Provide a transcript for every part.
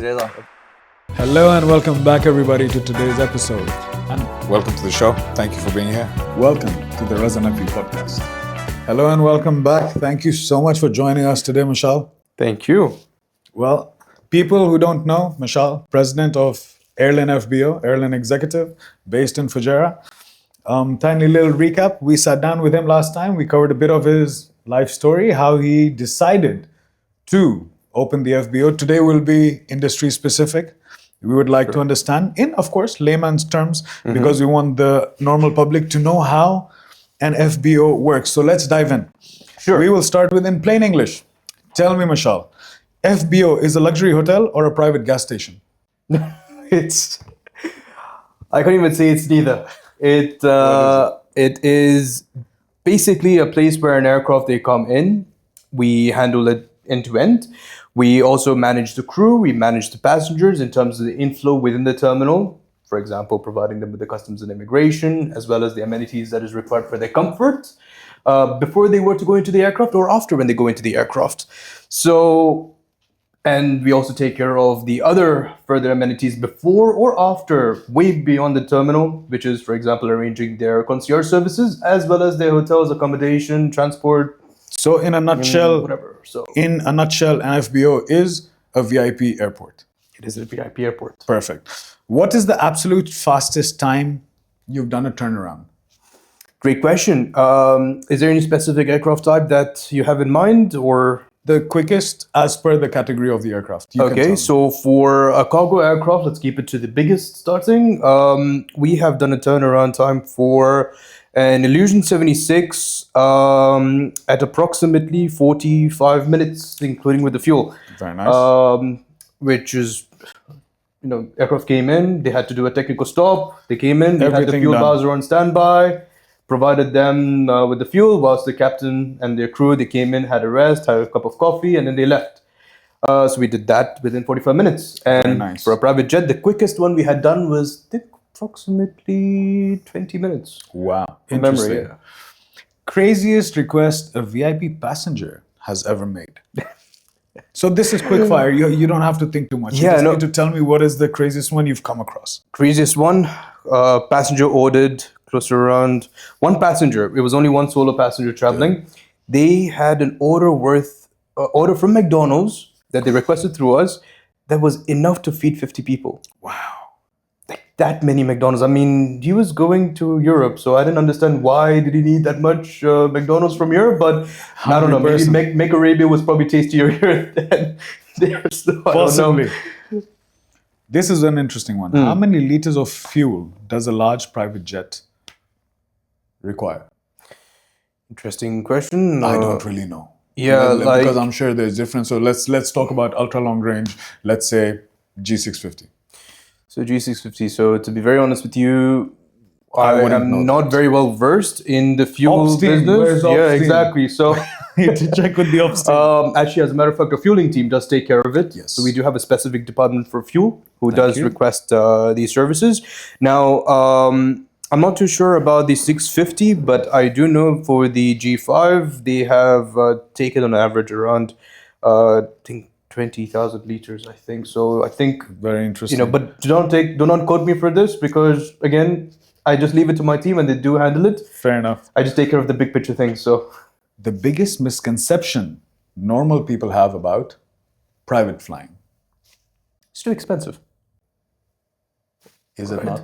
Thanks, Reza. Hello and welcome back, everybody, to today's episode. And welcome to the show. Thank you for being here. Welcome to the Reza Naqvi Podcast. Hello and welcome back. Thank you so much for joining us today, Mishal. Thank you. Well, people who don't know, Mishal, president of Airlin FBO, Airlin executive, based in Fujairah. Tiny little recap. We sat down with him last time. We covered a bit of his life story, how he decided to open the FBO. Today will be industry specific. We would like to understand in, of course, layman's terms, because we want the normal public to know how an FBO works. So let's dive in. Sure. We will start with in plain English. Tell me, Mishal, FBO is a luxury hotel or a private gas station? I can't even say it's neither. It is basically a place where an aircraft, they come in. We handle it end to end. We also manage the crew, we manage the passengers in terms of the inflow within the terminal, for example, providing them with the customs and immigration, as well as the amenities that is required for their comfort before they were to go into the aircraft or after when they go into the aircraft. So, and we also take care of the other further amenities before or after, way beyond the terminal, which is, for example, arranging their concierge services, as well as their hotels, accommodation, transport. So in a nutshell, an FBO is a VIP airport. It is a VIP airport. Perfect. What is the absolute fastest time you've done a turnaround? Great question. Is there any specific aircraft type that you have in mind, or? The quickest as per the category of the aircraft. Okay, so for a cargo aircraft, let's keep it to the biggest starting. We have done a turnaround time for an Illusion 76 at approximately 45 minutes, including with the fuel. Very nice. Which is, aircraft came in, they had to do a technical stop. They came in, they had the fuel bowser on standby, provided them with the fuel, whilst the captain and their crew, they came in, had a rest, had a cup of coffee, and then they left. So we did that within 45 minutes. And for a private jet, the quickest one we had done was approximately 20 minutes. Wow. Interesting. Memory, yeah. Craziest request a VIP passenger has ever made. So this is quick fire. You don't have to think too much. You just need to tell me what is the craziest one you've come across. Craziest one, passenger ordered close to around one passenger. It was only one solo passenger traveling. Yeah. They had an order from McDonald's that they requested through us that was enough to feed 50 people. Wow. Like that many McDonald's. I mean, he was going to Europe, so I didn't understand why did he need that much McDonald's from Europe, but I don't know, maybe Make Arabia was probably tastier here than there. So possibly. This is an interesting one. How many liters of fuel does a large private jet require? Interesting question. I don't really know. Yeah, because I'm sure there's difference. So let's talk about ultra long range. Let's say G650. So G650. So to be very honest with you, I am not very well versed in the fuel business. Yeah, exactly. So you need to check with the ops team. Actually, as a matter of fact, the fueling team does take care of it. Yes. So we do have a specific department for fuel who does request these services. Now, I'm not too sure about the 650, but I do know for the G5, they have taken on average around, I think, 20,000 liters, I think. So I think... Very interesting. But do not quote me for this because, again, I just leave it to my team and they do handle it. Fair enough. I just take care of the big picture things, so... The biggest misconception normal people have about private flying. It's too expensive. Is it not?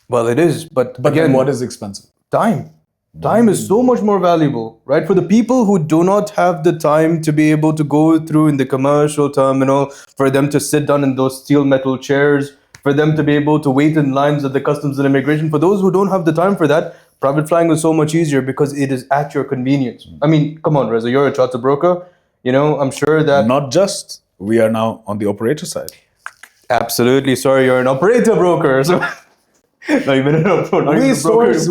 Well, it is, but again, what is expensive? Time. Time is so much more valuable, right? For the people who do not have the time to be able to go through in the commercial terminal, for them to sit down in those steel metal chairs, for them to be able to wait in lines at the customs and immigration, for those who don't have the time for that, private flying is so much easier because it is at your convenience. I mean, come on, Reza, you're a charter broker. I'm sure that... Not just. We are now on the operator side. Absolutely. Sorry, you're an operator broker. So... No, even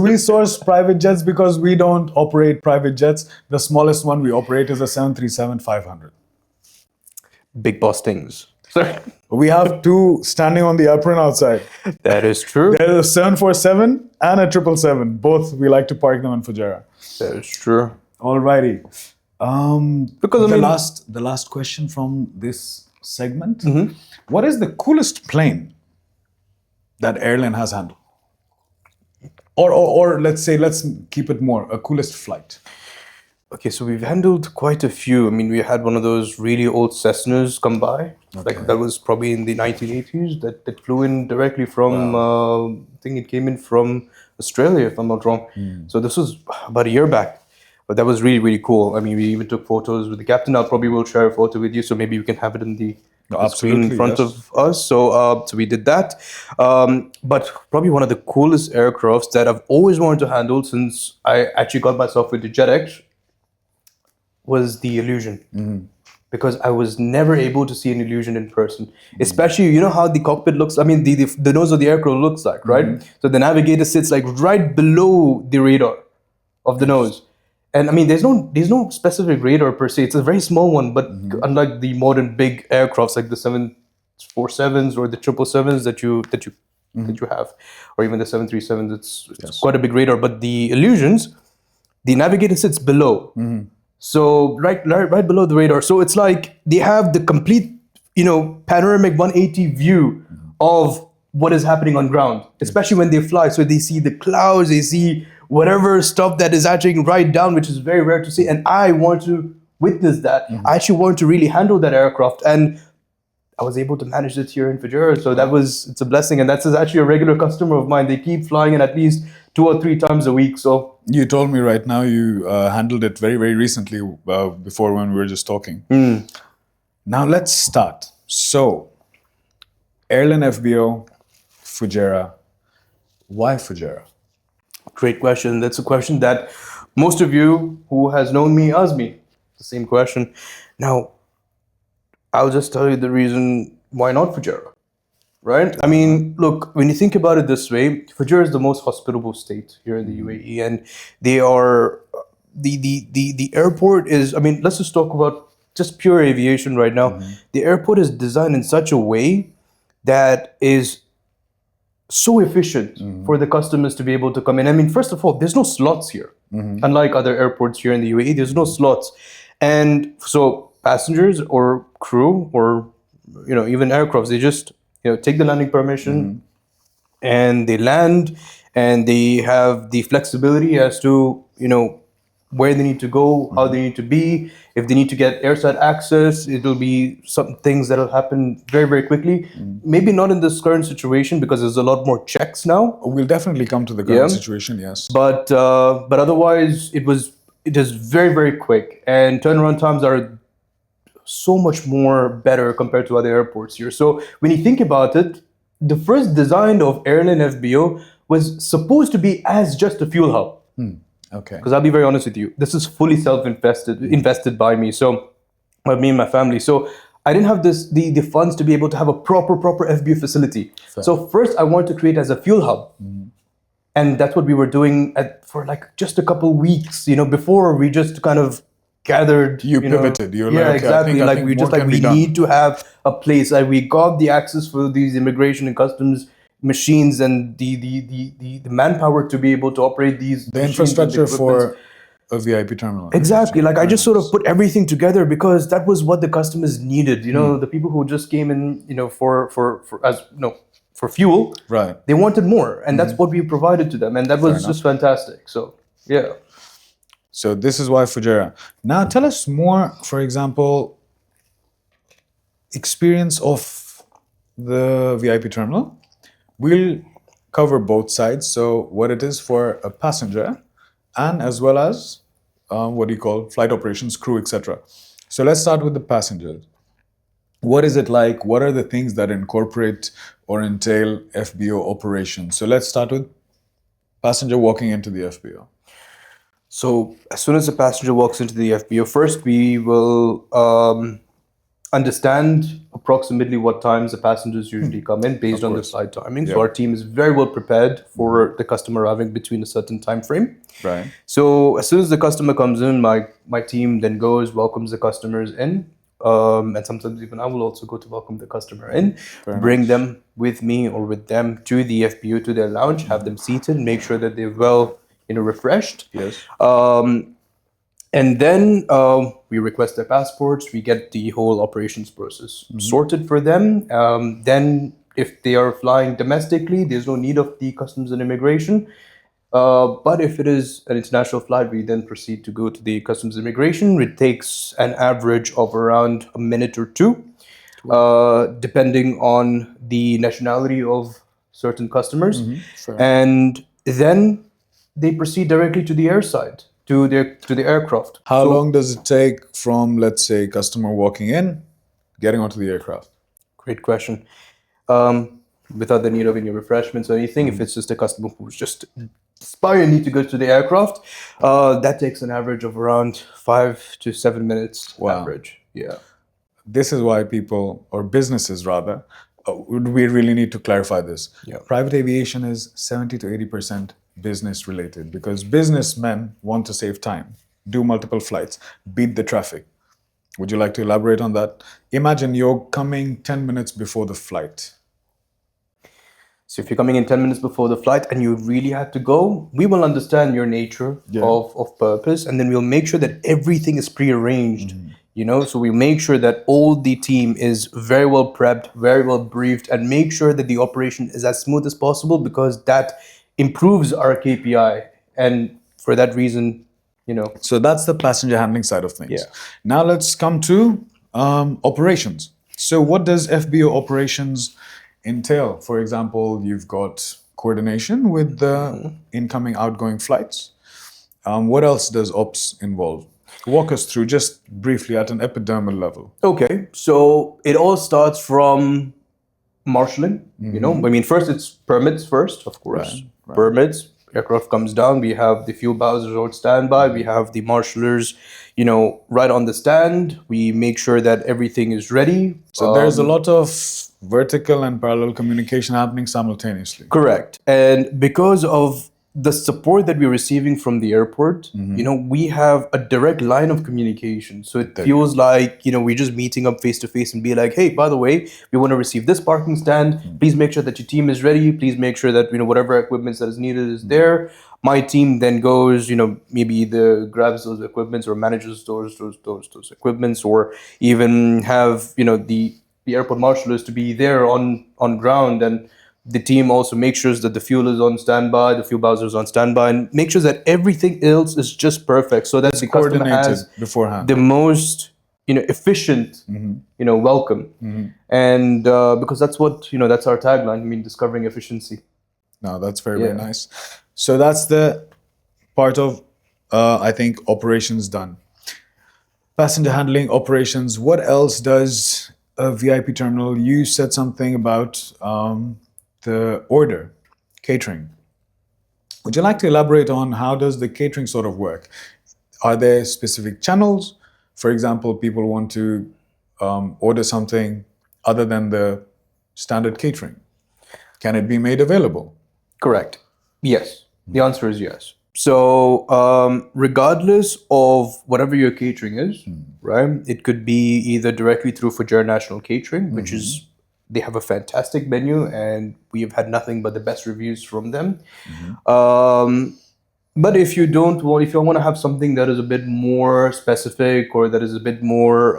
we source private jets because we don't operate private jets. The smallest one we operate is a 737-500. Big boss things. Sorry. We have two standing on the apron outside. That is true. There's a 747 and a 777. Both we like to park them in Fujairah. That is true. Alrighty. Because the last question from this segment. What is the coolest plane that Airlin has handled? Or let's keep it more, a coolest flight. Okay, so we've handled quite a few. I mean, we had one of those really old Cessnas come by. Like that was probably in the 1980s that flew in directly from, I think it came in from Australia, if I'm not wrong. So this was about a year back. But that was really, really cool. I mean, we even took photos with the captain. I'll probably will share a photo with you, so maybe we can have it in the screen in front of us. So we did that. But probably one of the coolest aircrafts that I've always wanted to handle since I actually got myself into JetX was the Illusion. Because I was never able to see an Illusion in person. Especially, you know how the cockpit looks, I mean, the nose of the aircraft looks like, right? So the navigator sits like right below the radar of the nose. And I mean, there's no specific radar per se. It's a very small one, but unlike the modern big aircrafts like the 747s or the 777s that you have, or even the 737s, it's quite a big radar. But the Illusions, the navigator sits below, so right below the radar. So it's like they have the complete, panoramic 180 view of what is happening on ground, especially when they fly. So they see the clouds, they see whatever stuff that is actually right down, which is very rare to see. And I want to witness that. I actually want to really handle that aircraft. And I was able to manage it here in Fujairah. So it's a blessing. And that's actually a regular customer of mine. They keep flying in at least 2 or 3 times a week. So you told me right now you handled it very, very recently before when we were just talking. Now let's start. So Airlin FBO, Fujairah. Why Fujairah? Great question. That's a question that most of you who has known me ask me. The same question. Now, I'll just tell you the reason why not Fujairah, right? I mean, look, when you think about it this way, Fujairah is the most hospitable state here in the UAE, and they are the airport is. I mean, let's just talk about just pure aviation right now. The airport is designed in such a way that is so efficient for the customers to be able to come in. I mean, first of all, there's no slots here. Unlike other airports here in the UAE, there's no slots. And so passengers or crew or, even aircrafts, they just, take the landing permission and they land, and they have the flexibility as to, where they need to go, how they need to be. If they need to get airside access, it'll be some things that'll happen very, very quickly. Maybe not in this current situation because there's a lot more checks now. We'll definitely come to the current situation, yes. But otherwise, it is very, very quick, and turnaround times are so much more better compared to other airports here. So when you think about it, the first design of Airlin FBO was supposed to be as just a fuel hub. Okay. Because I'll be very honest with you, this is fully invested by me. So, by me and my family. So I didn't have the funds to be able to have a proper FBO facility. Fair. So first I wanted to create as a fuel hub. And that's what we were doing for like just a couple weeks, before we just kind of gathered. You pivoted. You're yeah, like, exactly. I think we need to have a place. Like we got the access for these immigration and customs machines and the manpower to be able to operate these. The infrastructure for a VIP terminal. Exactly. Like I just sort of put everything together because that was what the customers needed. The people who just came in, for fuel. Right. They wanted more, and that's what we provided to them, and that was just fantastic. So yeah. So this is why Fujairah. Now tell us more, for example, experience of the VIP terminal. We'll cover both sides. So what it is for a passenger, and as well as flight operations, crew, etc. So let's start with the passengers. What is it like? What are the things that incorporate or entail FBO operations? So let's start with passenger walking into the FBO. So as soon as the passenger walks into the FBO, first we will understand approximately what times the passengers usually come in based on the flight timing. So our team is very well prepared for the customer arriving between a certain time frame. Right. So as soon as the customer comes in, my team then welcomes the customers in. And sometimes even I will also go to welcome the customer in, bring them with me or with them to the FBO, to their lounge, have them seated, make sure that they're well, refreshed. Yes. And then we request their passports, we get the whole operations process sorted for them. Then if they are flying domestically, there's no need of the customs and immigration. But if it is an international flight, we then proceed to go to the customs immigration. It takes an average of around a minute or two, depending on the nationality of certain customers. Fair. And then they proceed directly to the airside, to the aircraft. How long does it take from, let's say, customer walking in, getting onto the aircraft? Great question. Without the need of any refreshments or anything, if it's just a customer who's just inspired need to go to the aircraft, that takes an average of around 5 to 7 minutes. Wow. Average. Yeah. This is why people, or businesses rather, we really need to clarify this. Yeah. Private aviation is 70 to 80% business related because businessmen want to save time, do multiple flights, beat the traffic. Would you like to elaborate on that? Imagine you're coming 10 minutes before the flight. So if you're coming in 10 minutes before the flight and you really had to go, we will understand your nature of purpose, and then we'll make sure that everything is prearranged. So we make sure that all the team is very well prepped, very well briefed, and make sure that the operation is as smooth as possible because that improves our KPI. And for that reason, So that's the passenger handling side of things. Yeah. Now let's come to operations. So what does FBO operations entail? For example, you've got coordination with the incoming, outgoing flights. What else does ops involve? Walk us through just briefly at an epidermal level. Okay, so it all starts from marshalling. First it's permits first, of course. Right. Permits, aircraft comes down, we have the fuel bowsers on standby, we have the marshalers, right on the stand. We make sure that everything is ready. So there's a lot of vertical and parallel communication happening simultaneously. Correct. And because of the support that we're receiving from the airport, we have a direct line of communication. So it feels like, we're just meeting up face to face and be like, hey, by the way, we want to receive this parking stand. Please make sure that your team is ready. Please make sure that, whatever equipment that is needed is there. My team then goes, maybe either grabs those equipments or manages those equipments, or even have, the airport marshalers to be there on ground, and the team also makes sure that the fuel is on standby, the fuel bowser is on standby, and make sure that everything else is just perfect so that the customer has beforehand the most efficient welcome. And because that's what that's our tagline. Discovering efficiency. No, that's very nice. So that's the part of I think operations done. Passenger handling operations. What else does a VIP terminal? You said something about the order, catering. Would you like to elaborate on how does the catering sort of work? Are there specific channels? For example, people want to order something other than the standard catering. Can it be made available? Correct. Yes. The answer is yes. So regardless of whatever your catering is, right? It could be either directly through Fujairah National Catering, which is, they have a fantastic menu and we have had nothing but the best reviews from them. But if you want to have something that is a bit more specific, or that is a bit more,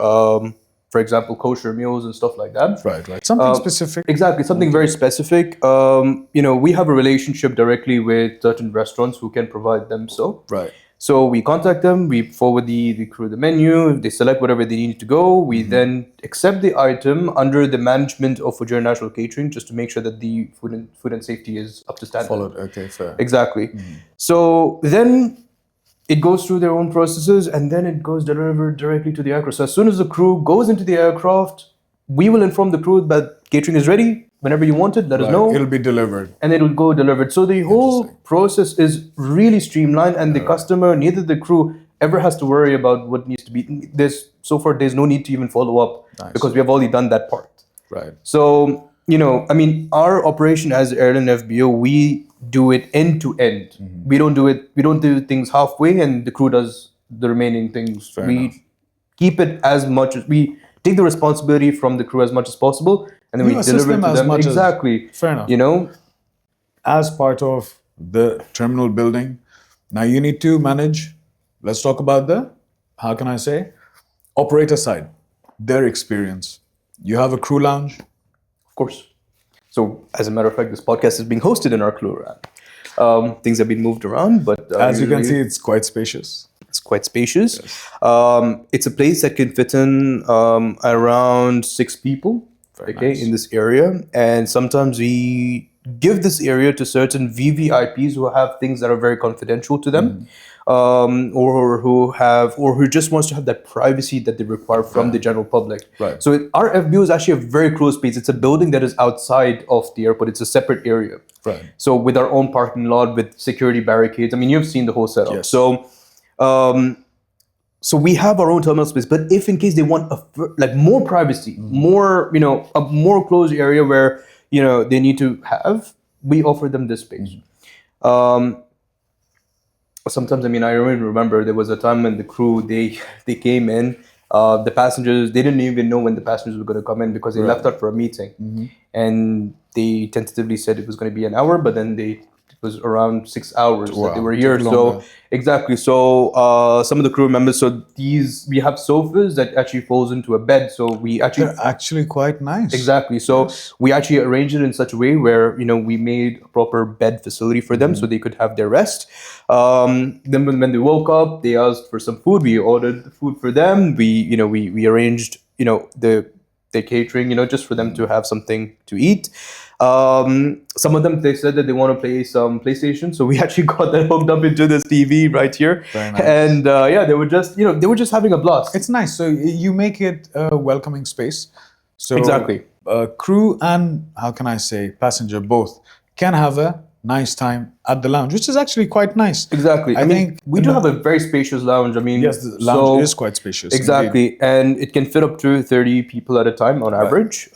for example, kosher meals and stuff like that. Right. Something specific. Exactly, something very specific. We have a relationship directly with certain restaurants who can provide them so. Right. So we contact them, we forward the crew the menu, they select whatever they need to go. We then accept the item under the management of Fujairah National Catering, just to make sure that the food and safety is up to standard. Followed. Okay, fair. Exactly. So then it goes through their own processes, and then it goes delivered directly to the aircraft. So as soon as the crew goes into the aircraft, we will inform the crew that catering is ready. Whenever you want it, let us know. It'll be delivered. And it will go delivered. So the whole process is really streamlined, and the customer, neither the crew, ever has to worry about what needs to be. There's no need to even follow up because we have already done that part. Right. So, our operation as Airlin FBO, we do it end to end. We don't do things halfway and the crew does the remaining things. Fair enough. Keep it as much as we take the responsibility from the crew as much as possible, and then we deliver it to them. Exactly. Fair enough. As part of the terminal building, now you need to manage. Let's talk about Operator side, their experience. You have a crew lounge. Of course. So, as a matter of fact, this podcast is being hosted in our crew lounge. Things have been moved around, but As you can see, it's quite spacious. it's quite spacious. It's a place that can fit in around 6 people. nice. In this area, and sometimes we give this area to certain VVIPs who have things that are very confidential to them, or who just wants to have that privacy that they require from the general public. Right. So our FBO is actually a very close space. It's a building that is outside of the airport. It's a separate area. Right. So with our own parking lot, with security barricades. I mean, you've seen the whole setup. Yes. So we have our own terminal space, but if in case they want more privacy, more, a more closed area where, they need to have, we offer them this space. Sometimes, I remember there was a time when the crew, they came in, the passengers, they didn't even know when the passengers were going to come in because they left out for a meeting. And they tentatively said it was going to be an hour, but then it was around 6 hours that they were here. So exactly. So some of the crew members. So we have sofas that actually falls into a bed. So they're actually quite nice. Exactly. So we actually arranged it in such a way where we made a proper bed facility for them so they could have their rest. Then when they woke up, they asked for some food. We ordered the food for them. We arranged the catering, just for them to have something to eat. Some of them, they said that they want to play some PlayStation, so we actually got that hooked up into this TV right here. Very nice. And they were just having a blast. It's nice. So you make it a welcoming space. So Exactly. Crew and, how can I say, passenger both can have a nice time at the lounge, which is actually quite nice. Exactly. I think we do have a very spacious lounge. Yes, the lounge is quite spacious. Exactly. Indeed. And it can fit up to 30 people at a time on average.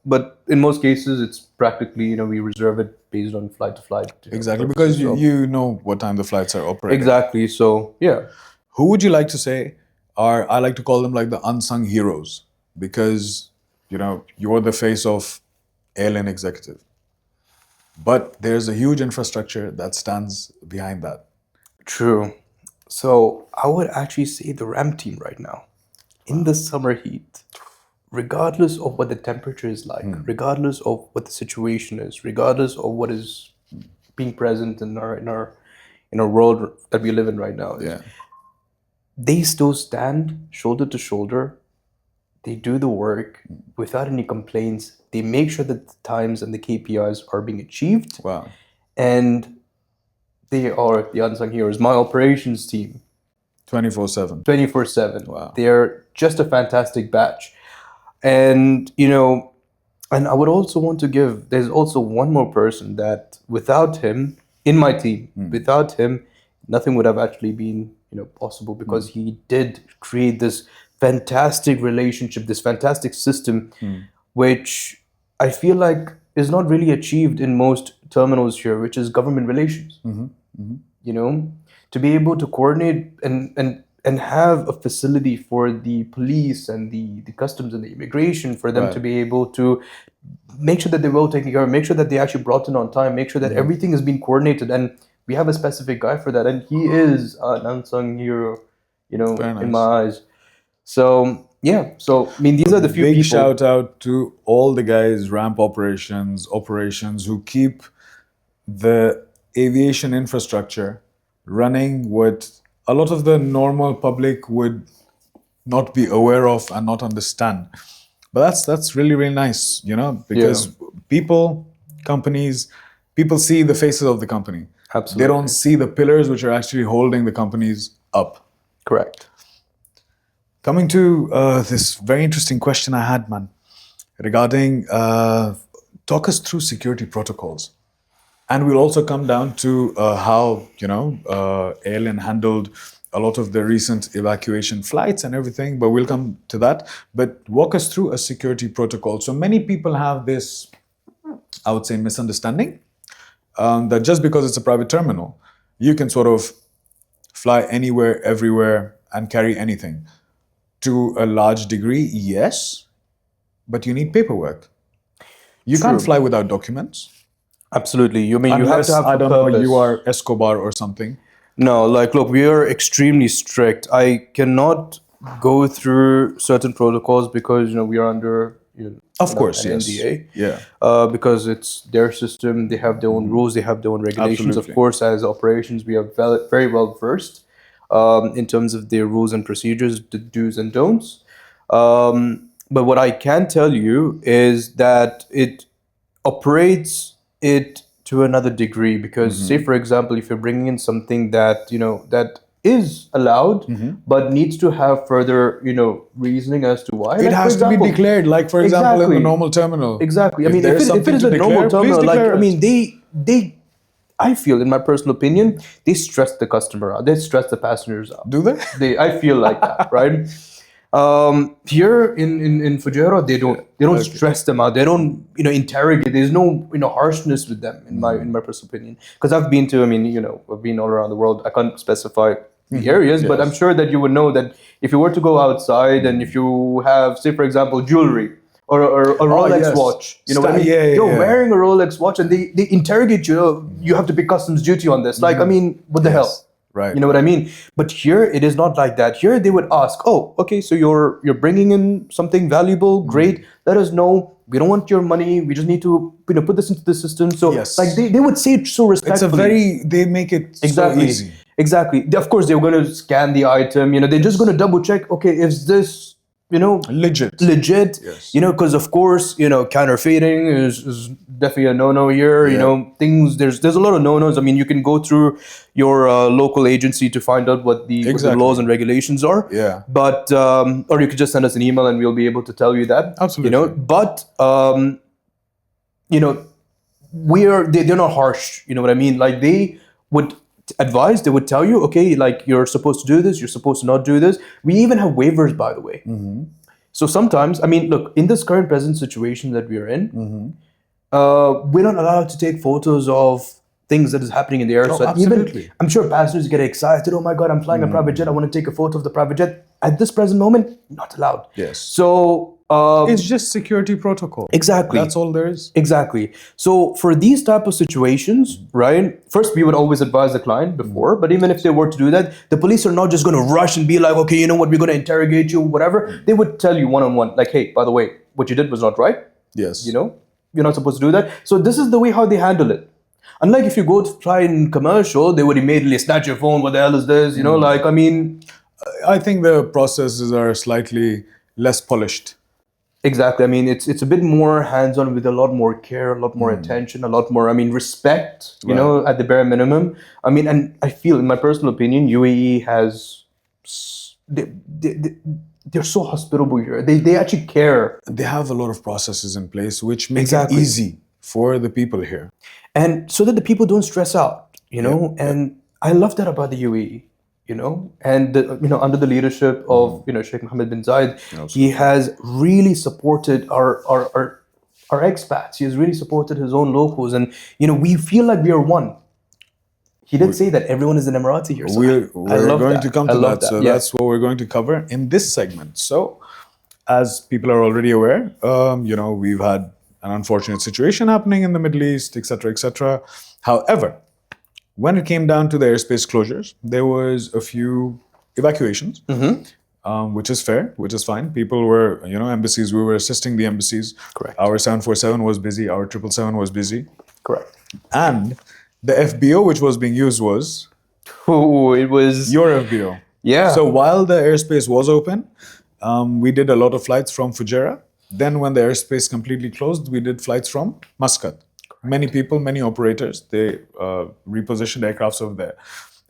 But in most cases, it's practically, we reserve it based on flight to flight. Exactly, because you know what time the flights are operating. Exactly. So, yeah. Who would you like to say are, I like to call them like the unsung heroes, because, you're the face of Airlin Executive. But there's a huge infrastructure that stands behind that. True. So I would actually say the RAM team right now, in the summer heat, regardless of what the temperature is like, regardless of what the situation is, regardless of what is being present in our world that we live in right now, they still stand shoulder to shoulder. They do the work without any complaints. They make sure that the times and the KPIs are being achieved. Wow. And they are the unsung heroes. My operations team, 24/7. 24/7. Wow. They're just a fantastic batch. And, and I would also want to there's also one more person that without him, in my team, without him, nothing would have actually been, possible, because he did create this fantastic relationship, this fantastic system, which I feel like is not really achieved in most terminals here, which is government relations. To be able to coordinate and have a facility for the police and the customs and the immigration, for them to be able to make sure that they're well taken care of, make sure that they actually brought in on time, make sure that everything is being coordinated. And we have a specific guy for that. And he is an unsung hero, in my eyes. So, yeah. So, these are the few Big people. shout out to all the guys, ramp operations who keep the aviation infrastructure running, what a lot of the normal public would not be aware of and not understand. But that's really, really nice, because people see the faces of the company. Absolutely. They don't see the pillars which are actually holding the companies up. Correct. Coming to this very interesting question I had, man, regarding, talk us through security protocols. And we'll also come down to how, Airlin handled a lot of the recent evacuation flights and everything, but we'll come to that. But walk us through a security protocol. So many people have this, I would say, misunderstanding that just because it's a private terminal, you can sort of fly anywhere, everywhere, and carry anything. To a large degree, yes, but you need paperwork. You can't fly without documents. Absolutely. You have Unless, to have I don't know, purpose. you are Escobar or something. No, like, look, we are extremely strict. I cannot go through certain protocols because we are under Of course, an yes. NDA. Yeah. Because it's their system. They have their own rules. They have their own regulations. Absolutely. Of course, as operations, we are very well versed in terms of their rules and procedures, the do's and don'ts. But what I can tell you is that it operates it to another degree because say for example if you're bringing in something that that is allowed but needs to have further reasoning as to why, It like, for has to be example- declared, like for example in Exactly. the normal terminal. Exactly. I If mean, there if is it something is to a normal declare, please terminal, like, declare I it. mean, they, I feel, in my personal opinion, they stress the customer out. They stress the passengers out. Do they? I feel like that, right? Here in Fujairah, they don't stress them out. They don't interrogate. There's no harshness with them in my personal opinion. Because I've been to, I've been all around the world. I can't specify the areas, but I'm sure that you would know that if you were to go outside and if you have, say for example, jewelry or a Rolex yes. watch, you know what I mean? You're wearing a Rolex watch and they interrogate you. You have to pay customs duty on this. Like, I mean, what the hell? Right. You know what I mean? But here it is not like that. Here they would ask, "Oh, okay, so you're bringing in something valuable, great. Let us know. We don't want your money. We just need to put this into the system." So like they would say it so respectfully. They make it Exactly. so easy. Exactly. Of course, they're going to scan the item. They're just going to double check. Okay, is this Legit. Yes. Because of course counterfeiting is definitely a no here. Things there's a lot of no-nos. I mean, you can go through your local agency to find out what the laws and regulations are. Yeah. But or you could just send us an email and we'll be able to tell you that. Absolutely. But they're not harsh. You know what I mean? Like they would advise, they would tell you, okay, like you're supposed to do this, you're supposed to not do this. We even have waivers, by the way. So sometimes, I mean, look, in this current present situation that we are in, we're not allowed to take photos of things that is happening in the air. So absolutely. even, I'm sure passengers get excited. Oh my God, I'm flying a private jet. I want to take a photo of the private jet. At this present moment, not allowed. Yes. So it's just security protocol. Exactly. That's all there is. Exactly. So for these type of situations, right? First, we would always advise the client before, but even if they were to do that, the police are not just going to rush and be like, okay, you know what, we're going to interrogate you, whatever. They would tell you one-on-one, like, hey, by the way, what you did was not right. Yes. You're not supposed to do that. So this is the way how they handle it. Unlike if you go to fly in commercial, they would immediately snatch your phone. What the hell is this? Like, I mean, I think the processes are slightly less polished. Exactly. I mean, it's a bit more hands-on with a lot more care, a lot more attention, a lot more, respect, at the bare minimum. I mean, and I feel, in my personal opinion, UAE has, they're so hospitable here. They actually care. They have a lot of processes in place which make it easy for the people here. And so that the people don't stress out, and I love that about the UAE. And under the leadership of Sheikh Mohammed bin Zayed, he has really supported our expats. He has really supported his own locals, and we feel like we are one. He did say that everyone is an Emirati here. So we're going to come to that. So Yeah. that's what we're going to cover in this segment. So, as people are already aware, we've had an unfortunate situation happening in the Middle East, etc., etc. However, when it came down to the airspace closures, there was a few evacuations, which is fair, which is fine. People were, embassies, we were assisting the embassies. Correct. Our 747 was busy, our 777 was busy. Correct. And the FBO which was being used was it was your FBO. Yeah. So while the airspace was open, we did a lot of flights from Fujairah. Then when the airspace completely closed, we did flights from Muscat. Many people, many operators, they repositioned aircrafts over there.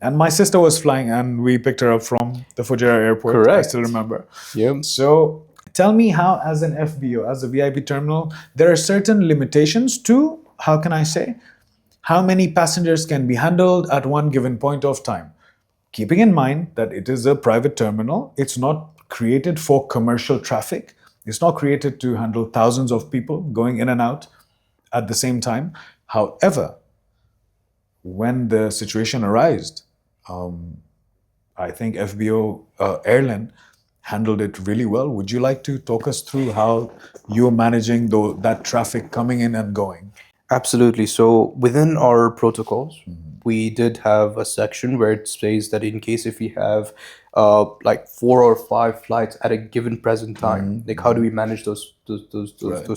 And my sister was flying and we picked her up from the Fujairah airport. Correct. I still remember. Yeah. So tell me how, as an FBO, as a VIP terminal, there are certain limitations to, how can I say, how many passengers can be handled at one given point of time. Keeping in mind that it is a private terminal, it's not created for commercial traffic. It's not created to handle thousands of people going in and out at the same time. However, when the situation arose, I think FBO Airlin handled it really well. Would you like to talk us through how you're managing that traffic coming in and going? Absolutely. So within our protocols, we did have a section where it says that in case if we have like 4 or 5 flights at a given present time, like how do we manage those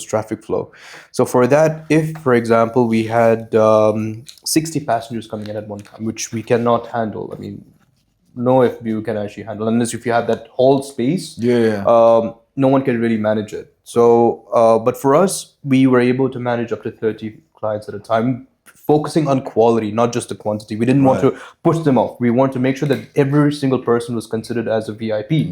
traffic flow? So for that, if for example we had 60 passengers coming in at one time, which we cannot handle. I mean, no FBO can actually handle unless if you have that whole space. Yeah. No one can really manage it. So, but for us, we were able to manage up to 30 clients at a time, focusing on quality, not just the quantity. We didn't want to push them off. We wanted to make sure that every single person was considered as a VIP.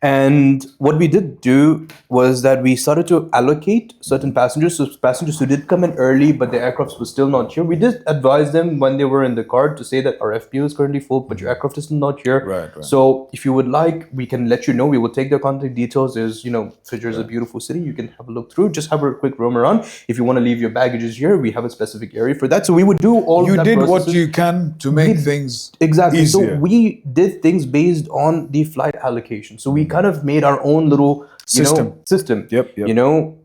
And what we did do was that we started to allocate certain passengers. So passengers who did come in early, but the aircraft was still not here, we did advise them when they were in the car to say that our FBO is currently full, but your aircraft is still not here. Right. So if you would like, we can let you know. We will take their contact details. There's, Fujairah is a beautiful city. You can have a look through. Just have a quick roam around. If you want to leave your baggages here, we have a specific area for that. So we would do all You of that did what processes. you can to make things Exactly. easier. So we did things based on the flight allocation. So we kind of made our own little system. Yep.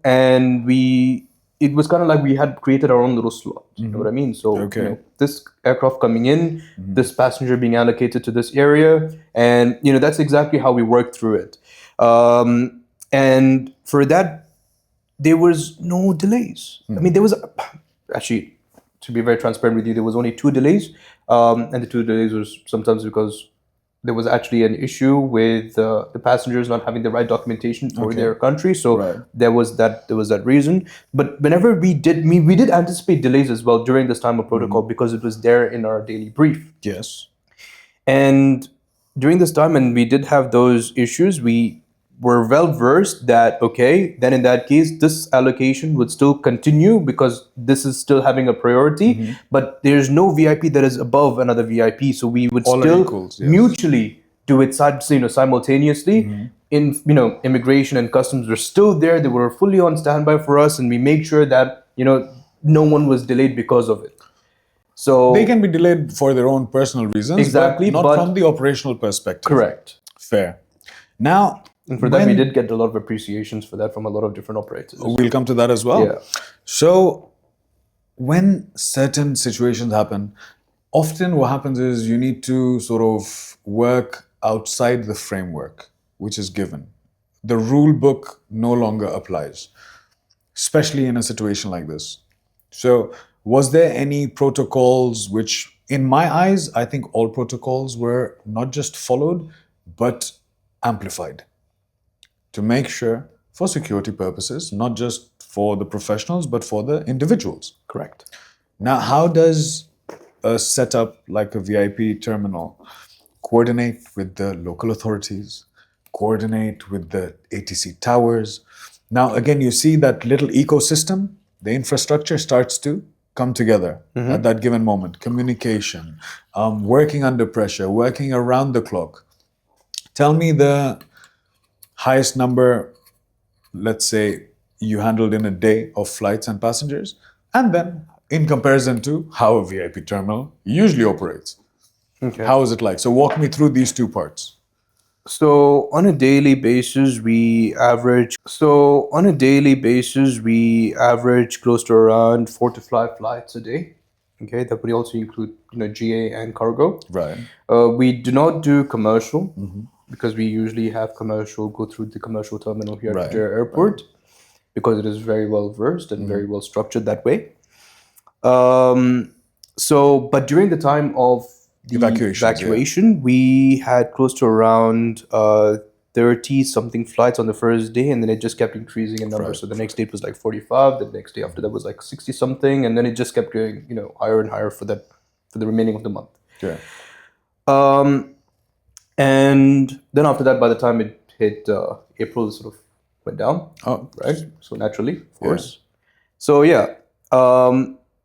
And it was kind of like we had created our own little slot. You know what I mean? So this aircraft coming in, this passenger being allocated to this area, and that's exactly how we worked through it. And for that, there was no delays. I mean, there was actually, to be very transparent with you, there was only 2 delays, and the 2 delays was sometimes because there was actually an issue with the passengers not having the right documentation for their country. So there was that reason. But whenever we did anticipate delays as well during this time of protocol because it was there in our daily brief. Yes. And during this time, and we did have those issues, we were well versed that, then in that case, this allocation would still continue because this is still having a priority, but there's no VIP that is above another VIP. So we would All are still equals, yes. mutually do it simultaneously. In immigration and customs were still there. They were fully on standby for us, and we made sure that no one was delayed because of it. So They can be delayed for their own personal reasons, Exactly, but not from the operational perspective. correct. Fair. Now, And for that, we did get a lot of appreciations for that from a lot of different operators. we'll come to that as well. Yeah. So, when certain situations happen, often what happens is you need to sort of work outside the framework which is given. The rule book no longer applies, especially in a situation like this. So, was there any protocols which, in my eyes, I think all protocols were not just followed, but amplified to make sure, for security purposes, not just for the professionals, but for the individuals? Correct. Now, how does a setup like a VIP terminal coordinate with the local authorities, coordinate with the ATC towers? Now, again, you see that little ecosystem, the infrastructure starts to come together at that given moment. Communication, working under pressure, working around the clock. Tell me the highest number, let's say, you handled in a day of flights and passengers, and then in comparison to how a VIP terminal usually operates. Okay. How is it like? So walk me through these two parts. So on a daily basis, we average close to around 4 to 5 flights a day. Okay, that would also include GA and cargo. Right. We do not do commercial because we usually have commercial go through the commercial terminal here at Fujairah Airport because it is very well versed and very well structured that way. But during the time of the evacuation, we had close to around 30-something flights on the first day, and then it just kept increasing in number. So the next day it was like 45, the next day after that was like 60-something, and then it just kept going, higher and higher for the remaining of the month. Okay. And then after that, by the time it hit April, it sort of went down. Oh, right. So naturally, of course. So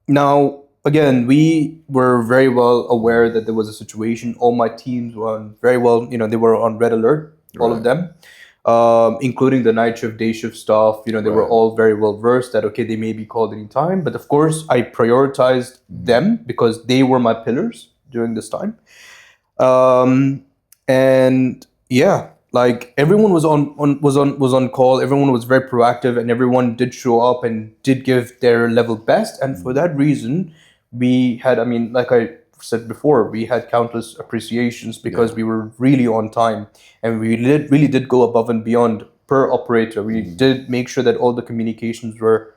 now, again, we were very well aware that there was a situation. All my teams were on very well, they were on red alert, all of them, including the night shift, day shift staff. They were all very well versed that, they may be called any time. But of course, I prioritized them because they were my pillars during this time. like everyone was on call, everyone was very proactive, and everyone did show up and did give their level best. And for that reason, we had, I mean, like I said before, we had countless appreciations because we were really on time, and we really did go above and beyond per operator. We did make sure that all the communications were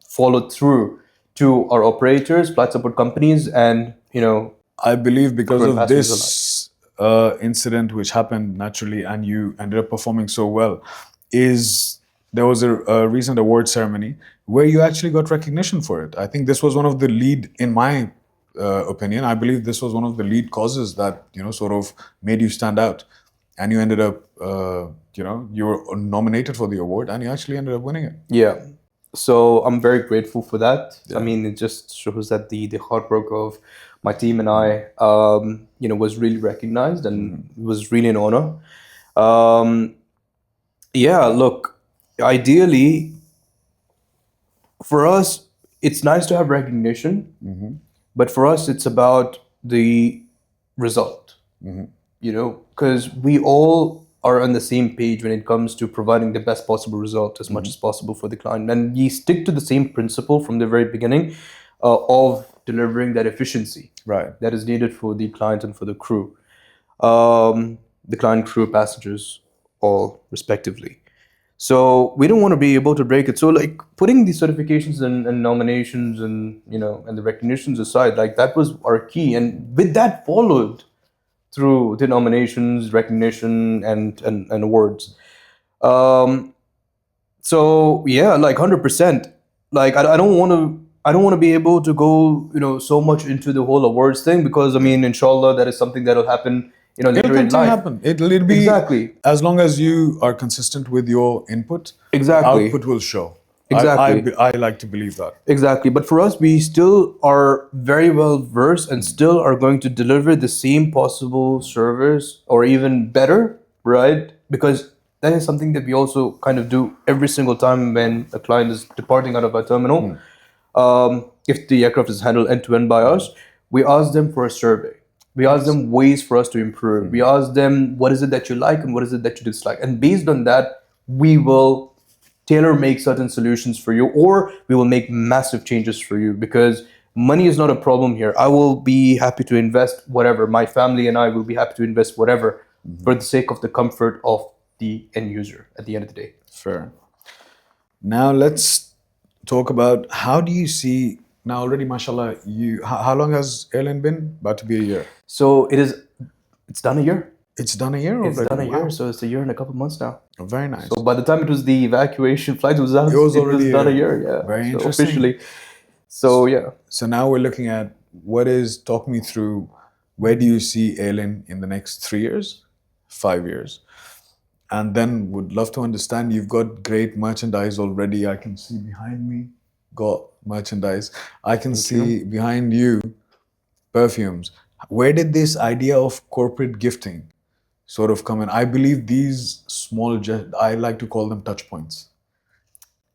followed through to our operators, flight support companies, and I believe because Current of passengers this incident which happened naturally and you ended up performing so well, there was a recent award ceremony where you actually got recognition for it. I think this was one of the lead, in my opinion, I believe this was one of the lead causes that, sort of made you stand out. And you ended up, you were nominated for the award and you actually ended up winning it. Yeah. So I'm very grateful for that. I mean, it just shows that the hard work of my team and I, was really recognized, and it was really an honor. Look, ideally, for us, it's nice to have recognition, but for us, it's about the result, because we all are on the same page when it comes to providing the best possible result as much as possible for the client. And we stick to the same principle from the very beginning of delivering that efficiency that is needed for the client and for the crew. The client, crew, passengers, all respectively. So we don't want to be able to break it. So like putting the certifications and nominations and, and the recognitions aside, like that was our key. And with that followed through the nominations, recognition, and awards. So yeah, like 100%. Like I don't want to be able to go so much into the whole awards thing, because I mean, inshallah, that is something that'll happen later in life. It'll be Exactly. As long as you are consistent with your input, Exactly. output will show. Exactly. I like to believe that. Exactly. But for us, we still are very well versed and still are going to deliver the same possible service or even better, right? Because that is something that we also kind of do every single time when a client is departing out of our terminal. If the aircraft is handled end-to-end by us, we ask them for a survey. We ask them ways for us to improve. We ask them, what is it that you like and what is it that you dislike? And based on that, we will tailor-make certain solutions for you, or we will make massive changes for you, because money is not a problem here. I will be happy to invest whatever. My family and I will be happy to invest whatever for the sake of the comfort of the end user at the end of the day. Fair. Now let's talk about, how do you see, now already, mashallah, how long has Airlin been? About to be a year. So it's done a year. It's done a year already? It's done a year, so it's a year and a couple months now. Very nice. So by the time it was the evacuation flight was out, it was done a year, yeah. Very so interesting. Officially. So yeah. So now we're looking at talk me through, where do you see Airlin in the next 3 years, 5 years? And then would love to understand, you've got great merchandise already. I can see behind me, got merchandise. I can see behind you, perfumes. Where did this idea of corporate gifting sort of come in? I believe these small, I like to call them touch points.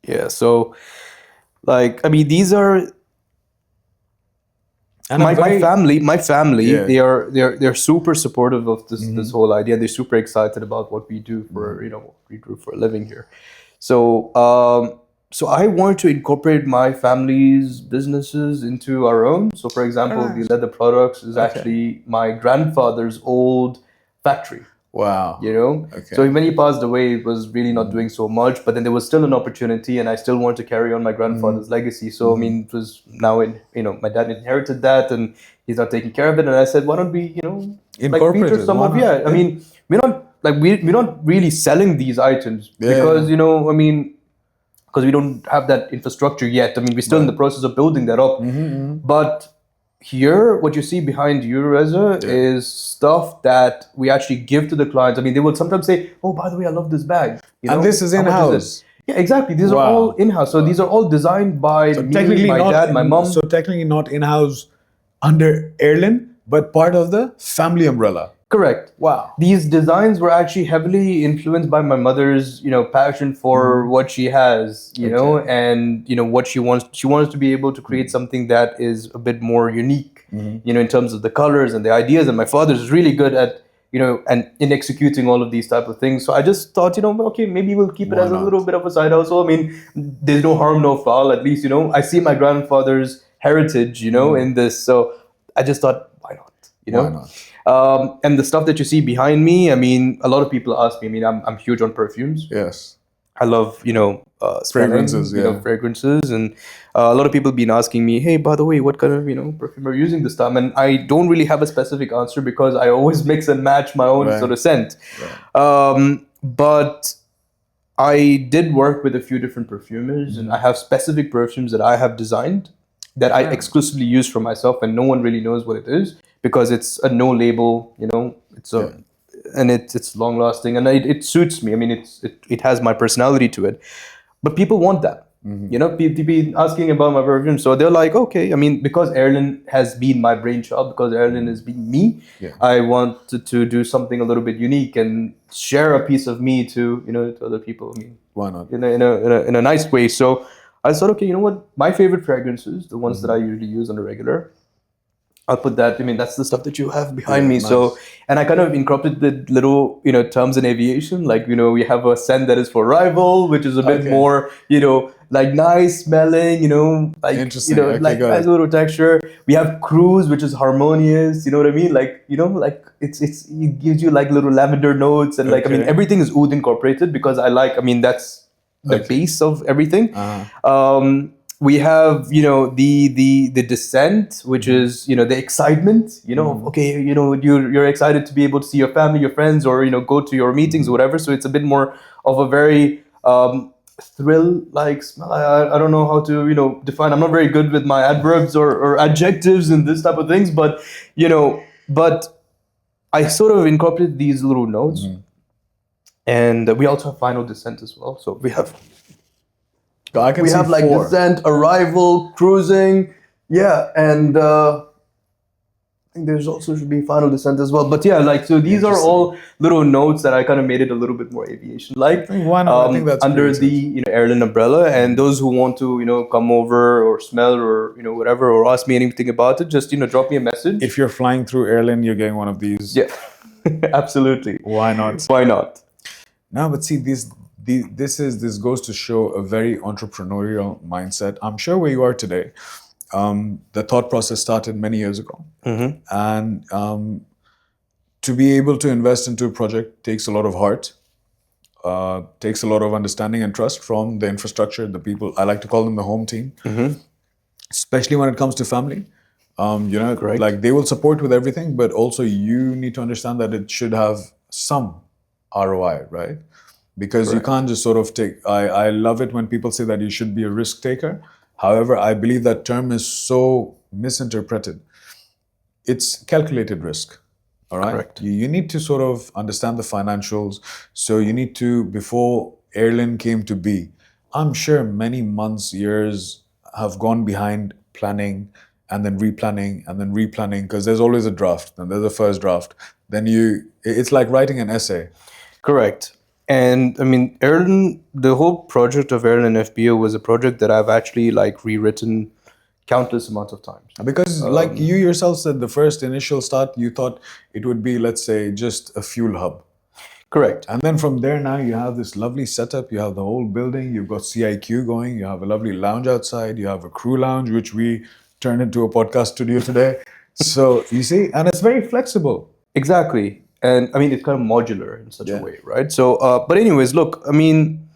Yeah, so like, I mean, these are And my family. Yeah. They're super supportive of this whole idea. They're super excited about what we do for what we do for a living here. So so I want to incorporate my family's businesses into our own. So for example, the leather products is actually my grandfather's old factory. Wow. Okay. So when he passed away, it was really not doing so much, but then there was still an opportunity, and I still wanted to carry on my grandfather's legacy. So I mean, it was now my dad inherited that, and he's not taking care of it. And I said, why don't we, Incorporate feature it, some why of not? I mean, we're not really selling these items because because we don't have that infrastructure yet. I mean, we're still in the process of building that up. But here, what you see behind you, Reza, is stuff that we actually give to the clients. I mean, they will sometimes say, "Oh, by the way, I love this bag." And this is How much in-house. Yeah, exactly. These are all in-house. So these are all designed by me, my dad, my mom. So technically not in-house under Airlin, but part of the family umbrella. Correct. Wow. These designs were actually heavily influenced by my mother's, passion for what she has, and what she wants. She wants to be able to create something that is a bit more unique, in terms of the colors and the ideas. And my father is really good at, and in executing all of these type of things. So I just thought, okay, maybe we'll keep it Why as a not? little bit of a side hustle. I mean, there's no harm, no foul. At least, I see my grandfather's heritage, in this. So I just thought, why not? Why not? And the stuff that you see behind me, I mean, a lot of people ask me. I mean, I'm huge on perfumes. Yes. I love, smelling, Fragrances, fragrances. And a lot of people have been asking me, hey, by the way, what kind of, perfume are you using this time? And I don't really have a specific answer because I always mix and match my own Right. sort of scent. Right. But I did work with a few different perfumers, and I have specific perfumes that I have designed that I exclusively use for myself, and no one really knows what it is because it's a no label, it's and it's long lasting, and it suits me. I mean, it has my personality to it, but people want that. People be asking about my perfume, so they're like, okay. I mean, because Airlin has been my brainchild, because Airlin has been me, I wanted to do something a little bit unique and share a piece of me to to other people. I mean, Why not? in a nice way. So I thought, okay, you know what? My favorite fragrances, the ones that I usually use on a regular, I'll put that. I mean, that's the stuff that you have behind me. Nice. So, and I kind of incorporated the little, terms in aviation. Like, we have a scent that is for arrival, which is a bit more, like nice smelling, like, Interesting. like got nice it. little texture. We have cruise, which is harmonious. You know what I mean? Like, like it gives you like little lavender notes, and like, I mean, Okay. everything is oud incorporated because that's the base of everything. We have, the descent, which is, the excitement, okay, you're excited to be able to see your family, your friends, or, go to your meetings or whatever. So it's a bit more of a very thrill-like smell. I don't know how to, define. I'm not very good with my adverbs or adjectives and this type of things, but, but I sort of incorporated these little notes. And we also have final descent as well. So we have like four. descent, arrival, cruising, and I think there's also should be final descent as well. But yeah, like, so these are all little notes that I kind of made it a little bit more aviation-like. Why not? I think that's under creative. the Airlin umbrella. And those who want to come over or smell or whatever, or ask me anything about it, just drop me a message. If you're flying through Airlin, you're getting one of these. Yeah, absolutely. Why not? Why not? No, but see, this goes to show a very entrepreneurial mindset. I'm sure where you are today, the thought process started many years ago, and to be able to invest into a project takes a lot of heart, takes a lot of understanding and trust from the infrastructure, the people. I like to call them the home team, especially when it comes to family. Correct. Like they will support with everything, but also you need to understand that it should have some ROI, right? Because you can't just sort of take. I love it when people say that you should be a risk taker. However, I believe that term is so misinterpreted. It's calculated risk. All right. Correct. You need to sort of understand the financials. So you need to, before Airlin came to be, I'm sure many months, years have gone behind planning and then replanning and then replanning, because there's always a draft. Then there's a first draft. Then it's like writing an essay. Correct. And I mean, the whole project of Airlin FBO was a project that I've actually like rewritten countless amounts of times. Because like you yourself said, the first initial start, you thought it would be, let's say, just a fuel hub. Correct. And then from there now you have this lovely setup. You have the whole building. You've got CIQ going. You have a lovely lounge outside. You have a crew lounge, which we turned into a podcast studio today. So you see, and it's very flexible. Exactly. And I mean, it's kind of modular in such a way, right? So, but anyways, look, I mean,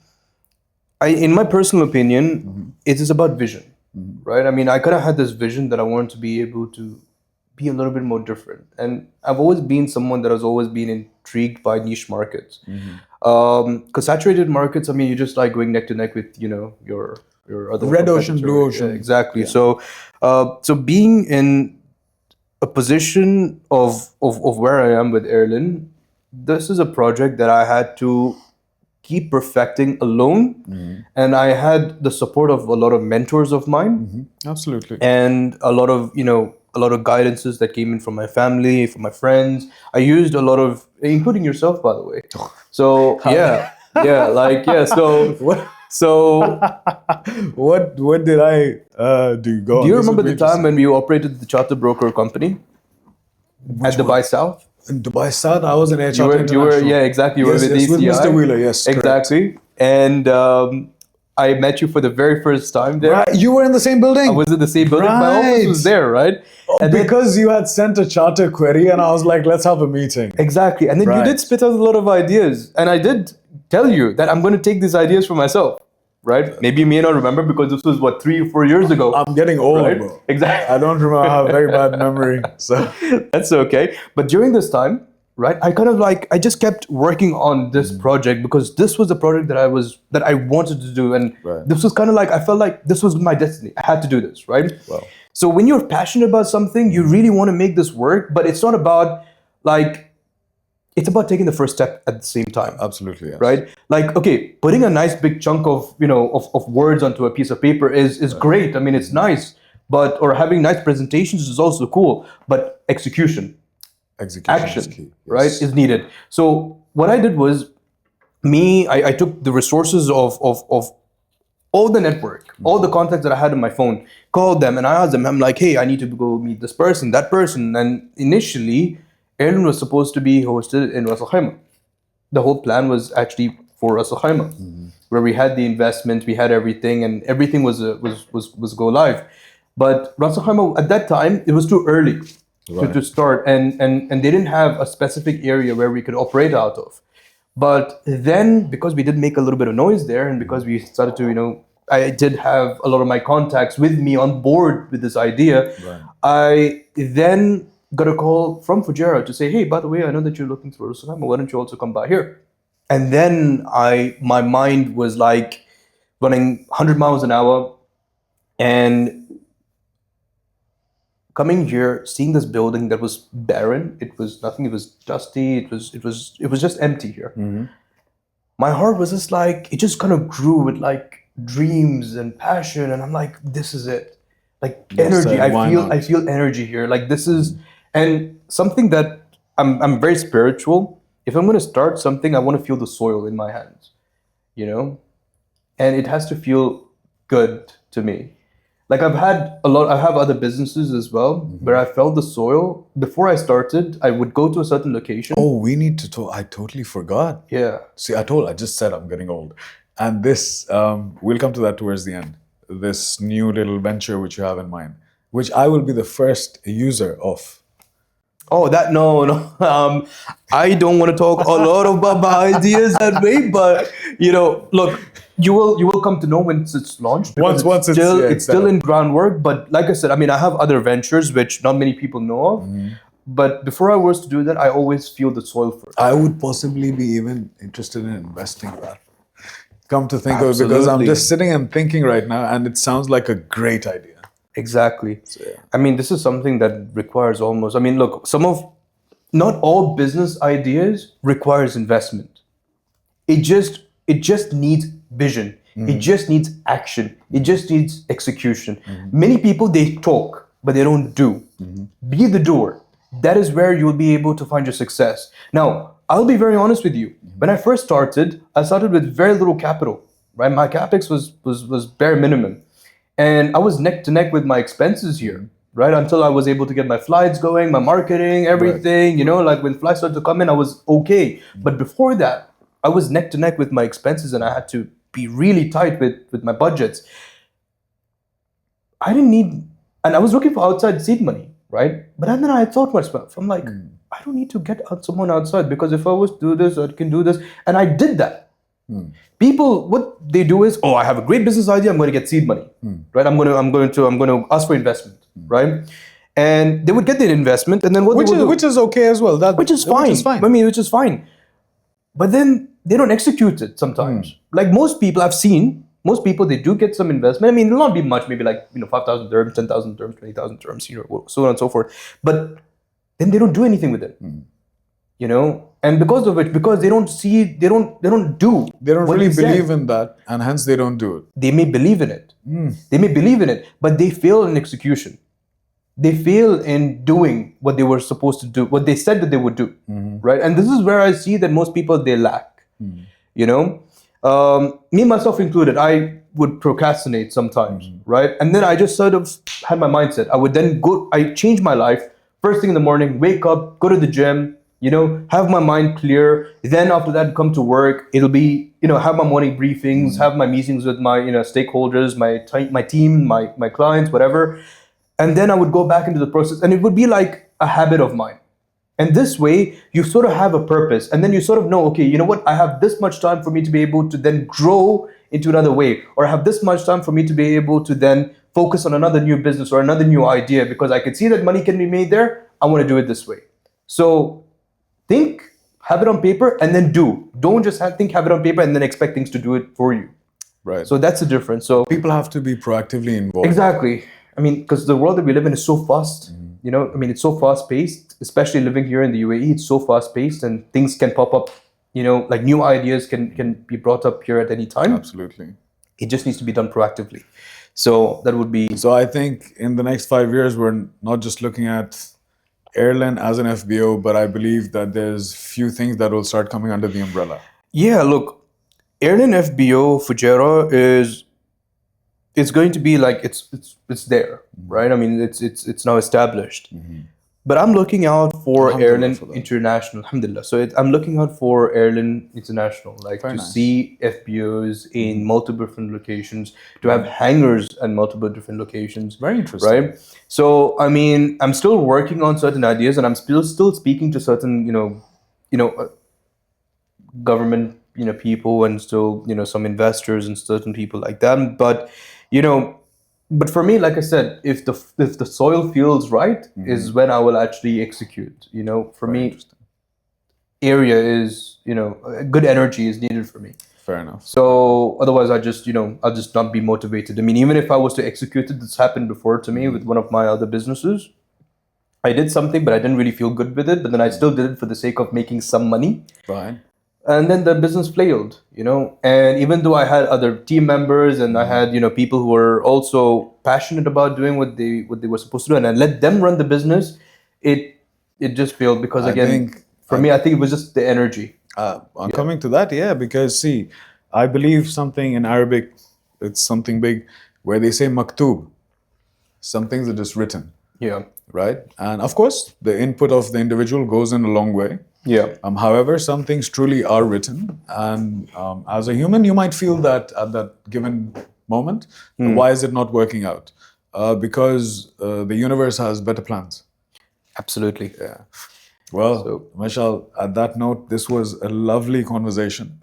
in my personal opinion, it is about vision, right? I mean, I kind of had this vision that I wanted to be able to be a little bit more different. And I've always been someone that has always been intrigued by niche markets. Because saturated markets, I mean, you're just like going neck to neck with, your other Red ocean, competitor. blue ocean. Yeah, exactly. Yeah. So being in a position of where I am with Airlin, this is a project that I had to keep perfecting alone, and I had the support of a lot of mentors of mine, Absolutely, and a lot of guidances that came in from my family, from my friends. I used a lot of, including yourself, by the way. So yeah. So what? So what did I do? Go on. Do you remember the time when we operated the charter broker company at Dubai South? in Dubai South. I was in Air You Charter were, International. yeah, exactly. You Yes, were with yes, with ACI. Mr. Wheeler, yes, correct. exactly. And I met you for the very first time there. Right, you were in the same building. I was in the same building. My office was Right. there, right? And then- Because you had sent a charter query, and I was like, let's have a meeting. exactly. And then you Right. did spit out a lot of ideas, and I did tell you that I'm going to take these ideas for myself, right? Maybe you may not remember because this was what 3 or 4 years ago. I'm getting old, right? bro. Exactly. I don't remember. I have a very bad memory. So That's okay. But during this time, right, I just kept working on this project because this was the project that I wanted to do. And Right. this was kind of like, I felt like this was my destiny. I had to do this, right? Wow. So when you're passionate about something, you really want to make this work, but it's not about like, it's about taking the first step at the same time. absolutely, yes. Right? Like, okay, putting a nice big chunk of, of words onto a piece of paper is great. I mean, it's nice, or having nice presentations is also cool, but execution, Execution action, is key. right, Yes. is needed. So what I did was, I took the resources of all the network, all the contacts that I had on my phone, called them and I asked them, I'm like, hey, I need to go meet this person, that person. And initially, Airlin was supposed to be hosted in Ras Al Khaimah. The whole plan was actually for Ras Al Khaimah, where we had the investment, we had everything, and everything was go live. But Ras Al Khaimah at that time, it was too early to start, and they didn't have a specific area where we could operate out of. But then, because we did make a little bit of noise there, and because we started to, I did have a lot of my contacts with me on board with this idea, I then got a call from Fujairah to say, hey, by the way, I know that you're looking through Ras Al Khaimah, why don't you also come by here? And then my mind was like running 100 miles an hour, and coming here, seeing this building that was barren, it was nothing, it was dusty, it was just empty here. My heart was just like, it just kind of grew with like dreams and passion, and I'm like, this is it. Like energy, I feel energy here. Like this is, and something that I'm very spiritual. If I'm going to start something, I want to feel the soil in my hands, and it has to feel good to me. Like I have other businesses as well, where I felt the soil. Before I started, I would go to a certain location. Oh, we need to talk. I totally forgot. Yeah. See, I just said I'm getting old. And this, we'll come to that towards the end. This new little venture which you have in mind, which I will be the first user of. Oh, no. I don't want to talk a lot about my ideas that way, but look, you will come to know when it's launched. Once It's still in groundwork. But like I said, I mean, I have other ventures which not many people know of. But before I was to do that, I always feel the soil first. I would possibly be even interested in investing in that. Come to think of it, because I'm Absolutely. just sitting and thinking right now, and it sounds like a great idea. Exactly. yeah. I mean, this is something that requires almost, I mean, look, not all business ideas requires investment. It just needs vision. It just needs action. It just needs execution. Many people, they talk, but they don't do. Be the doer. That is where you'll be able to find your success. Now, I'll be very honest with you. When I first started, I started with very little capital, right? My capex was bare minimum. And I was neck to neck with my expenses here, right? Until I was able to get my flights going, my marketing, everything, like when flights started to come in, I was okay. But before that, I was neck to neck with my expenses, and I had to be really tight with my budgets. I didn't need, and I was looking for outside seed money, right? But then I thought myself, I'm like, I don't need to get someone outside, because if I was to do this, I can do this. And I did that. People, what they do is, I have a great business idea, I'm going to get seed money, right? I'm going to ask for investment, right? And they would get their investment, and then Which is okay as well. Which is fine. I mean, which is fine. But then they don't execute it sometimes. Like most people I've seen, they do get some investment. I mean, it'll not be much, maybe like 5,000 dirhams, 10,000 dirhams, 20,000 dirhams, so on and so forth. But then they don't do anything with it. And because of which, because they don't do. They don't what really he said. believe in that, and hence they don't do it. They may believe in it. But they fail in execution. They fail in doing what they were supposed to do, what they said that they would do, right? And this is where I see that most people, they lack. Me, myself included, I would procrastinate sometimes, right? And then I just sort of had my mindset. I would then I change my life, first thing in the morning, wake up, go to the gym, have my mind clear. Then after that, come to work. It'll be, have my morning briefings, have my meetings with my, stakeholders, my team, my clients, whatever. And then I would go back into the process, and it would be like a habit of mine. And this way, you sort of have a purpose, and then you sort of know, okay, you know what? I have this much time for me to be able to then grow into another way, or I have this much time for me to be able to then focus on another new business or another new idea, because I can see that money can be made there. I want to do it this way. So think, have it on paper, and then do. Don't just have it on paper and then expect things to do it for you. Right. So that's the difference. So people have to be proactively involved. Exactly. I mean, because the world that we live in is so fast. It's so fast paced, especially living here in the UAE. It's so fast paced, and things can pop up. Like new ideas can be brought up here at any time. Absolutely. It just needs to be done proactively. So that would be. So I think in the next 5 years, we're not just looking at Airlin as an FBO, but I believe that there's few things that will start coming under the umbrella. Yeah, look, Airlin FBO Fujairah it's going to be like it's there, right? I mean, it's now established. But I'm looking out for Airlin International, alhamdulillah. So I'm looking out for Airlin International, like Very to nice. see FBOs in multiple different locations, to have hangars at multiple different locations. Very interesting. Right? So, I mean, I'm still working on certain ideas, and I'm still speaking to certain, government, people, and still, some investors and certain people like that. But, but for me, like I said, if the soil feels right, is when I will actually execute. For me, area is, good energy is needed for me. Fair enough. So otherwise, I'll just not be motivated. I mean, even if I was to execute it, this happened before to me with one of my other businesses. I did something, but I didn't really feel good with it. But then I still did it for the sake of making some money. Right. And then the business failed, And even though I had other team members and I had, people who were also passionate about doing what they were supposed to do, and I let them run the business, it just failed because I think it was just the energy. I'm coming to that, yeah, because see, I believe something in Arabic, it's something big, where they say maktub. Some things are just written. Yeah. Right? And of course, the input of the individual goes in a long way. Yeah. However, some things truly are written, and as a human, you might feel that at that given moment, why is it not working out? Because the universe has better plans. Absolutely. Yeah. Well, Mishal, at that note, this was a lovely conversation.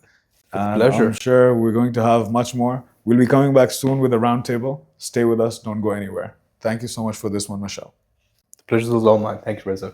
And pleasure. I'm sure we're going to have much more. We'll be coming back soon with a roundtable. Stay with us. Don't go anywhere. Thank you so much for this one, Mishal. The pleasure is all mine. Thanks, Reza.